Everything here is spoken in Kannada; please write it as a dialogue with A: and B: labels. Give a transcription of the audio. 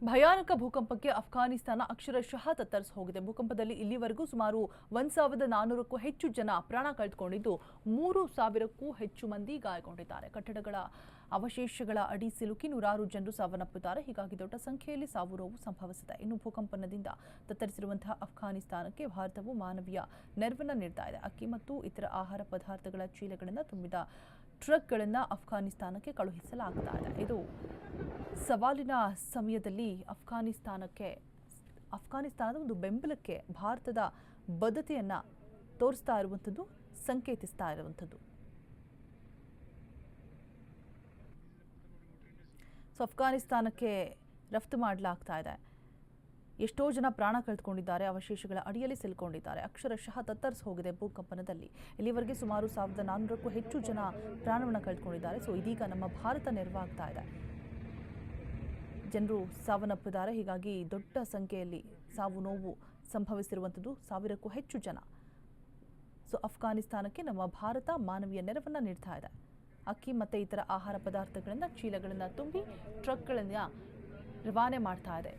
A: ಭಯಾನಕ ಭೂಕಂಪಕ್ಕೆ ಅಫ್ಘಾನಿಸ್ತಾನ ಅಕ್ಷರಶಃ ತತ್ತರಿಸಿ ಹೋಗಿದೆ. ಭೂಕಂಪದಲ್ಲಿ ಇಲ್ಲಿವರೆಗೂ ಸುಮಾರು 1400ಕ್ಕೂ ಹೆಚ್ಚು ಜನ ಪ್ರಾಣ ಕಳೆದುಕೊಂಡಿದ್ದು 3000ಕ್ಕೂ ಹೆಚ್ಚು ಮಂದಿ ಗಾಯಗೊಂಡಿದ್ದಾರೆ. ಕಟ್ಟಡಗಳ ಅವಶೇಷಗಳ ಅಡಿ ಸಿಲುಕಿ ನೂರಾರು ಜನರು ಸಾವನ್ನಪ್ಪಿದ್ದಾರೆ. ಹೀಗಾಗಿ ದೊಡ್ಡ ಸಂಖ್ಯೆಯಲ್ಲಿ ಸಾವು ನೋವು ಸಂಭವಿಸಿದೆ. ಇನ್ನು ಭೂಕಂಪನದಿಂದ ತತ್ತರಿಸಿರುವಂತಹ ಅಫ್ಘಾನಿಸ್ತಾನಕ್ಕೆ ಭಾರತವು ಮಾನವೀಯ ನೆರವನ್ನು ನೀಡ್ತಾ ಇದೆ. ಅಕ್ಕಿ ಮತ್ತು ಇತರ ಆಹಾರ ಪದಾರ್ಥಗಳ ಚೀಲಗಳಿಂದ ತುಂಬಿದ ಟ್ರಕ್ಗಳನ್ನು ಅಫ್ಘಾನಿಸ್ತಾನಕ್ಕೆ ಕಳುಹಿಸಲಾಗ್ತಾ ಇದೆ. ಇದು ಸವಾಲಿನ ಸಮಯದಲ್ಲಿ ಅಫ್ಘಾನಿಸ್ತಾನದ ಒಂದು ಬೆಂಬಲಕ್ಕೆ ಭಾರತದ ಬದ್ಧತೆಯನ್ನು ತೋರಿಸ್ತಾ ಇರುವಂಥದ್ದು, ಸಂಕೇತಿಸ್ತಾ ಇರುವಂಥದ್ದು. ಅಫ್ಘಾನಿಸ್ತಾನಕ್ಕೆ ರಫ್ತು ಮಾಡಲಾಗ್ತಾ ಇದೆ. ಎಷ್ಟೋ ಜನ ಪ್ರಾಣ ಕಳೆದುಕೊಂಡಿದ್ದಾರೆ, ಅವಶೇಷಗಳ ಅಡಿಯಲ್ಲಿ ಸಿಲುಕೊಂಡಿದ್ದಾರೆ. ಅಕ್ಷರಶಃ ತತ್ತರಿಸಿ ಹೋಗಿದೆ ಭೂಕಂಪನದಲ್ಲಿ. ಇಲ್ಲಿವರೆಗೆ ಸುಮಾರು 1400ಕ್ಕೂ ಹೆಚ್ಚು ಜನ ಪ್ರಾಣವನ್ನು ಕಳೆದುಕೊಂಡಿದ್ದಾರೆ. ಇದೀಗ ನಮ್ಮ ಭಾರತ ನೆರವಾಗ್ತಾ ಇದೆ. ಜನರು ಸಾವನ್ನಪ್ಪಿದ್ದಾರೆ. ಹೀಗಾಗಿ ದೊಡ್ಡ ಸಂಖ್ಯೆಯಲ್ಲಿ ಸಾವು ನೋವು ಸಂಭವಿಸಿರುವಂಥದ್ದು, 1000ಕ್ಕೂ ಹೆಚ್ಚು ಜನ. ಅಫ್ಘಾನಿಸ್ತಾನಕ್ಕೆ ನಮ್ಮ ಭಾರತ ಮಾನವೀಯ ನೆರವನ್ನು ನೀಡ್ತಾ ಇದೆ. ಅಕ್ಕಿ ಮತ್ತು ಇತರ ಆಹಾರ ಪದಾರ್ಥಗಳಿಂದ ಚೀಲಗಳನ್ನು ತುಂಬಿ ಟ್ರಕ್ಗಳನ್ನು ರವಾನೆ ಮಾಡ್ತಾ ಇದೆ.